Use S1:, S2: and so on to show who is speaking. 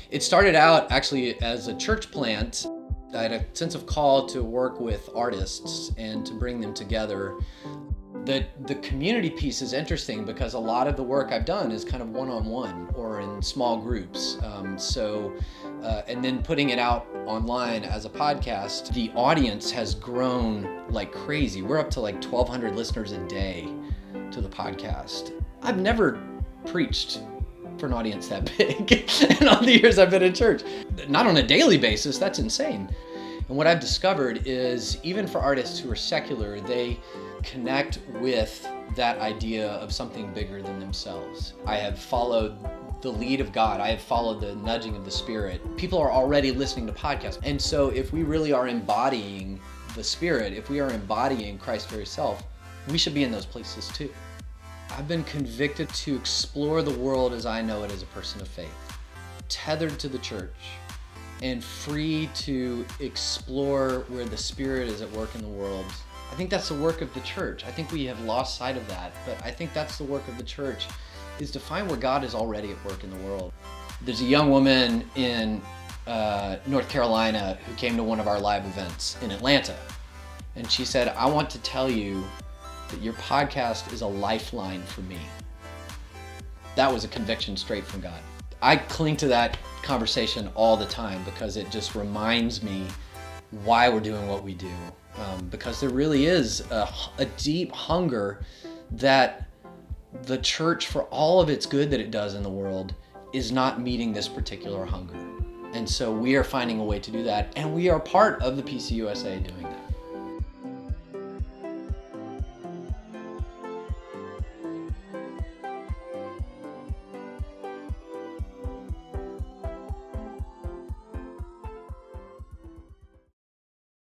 S1: It started out actually as a church plant. I had a sense of call to work with artists and to bring them together. The community piece is interesting because a lot of the work I've done is kind of one-on-one or in small groups. And then putting it out online as a podcast, the audience has grown like crazy. We're up to like 1,200 listeners a day to the podcast. I've never preached for an audience that big in all the years I've been in church. Not on a daily basis, that's insane. And what I've discovered is even for artists who are secular, they connect with that idea of something bigger than themselves. I have followed the lead of God. I have followed the nudging of the Spirit. People are already listening to podcasts. And so if we really are embodying the Spirit, if we are embodying Christ's very self, we should be in those places too. I've been convicted to explore the world as I know it as a person of faith, tethered to the church, and free to explore where the Spirit is at work in the world. I think that's the work of the church. I think we have lost sight of that, but I think that's the work of the church, is to find where God is already at work in the world. There's a young woman in North Carolina who came to one of our live events in Atlanta, and she said, "I want to tell you that your podcast is a lifeline for me." That was a conviction straight from God. I cling to that conversation all the time because it just reminds me why we're doing what we do. Because there really is a deep hunger that the church, for all of its good that it does in the world, is not meeting this particular hunger. And so we are finding a way to do that, and we are part of the PC U.S.A. doing that.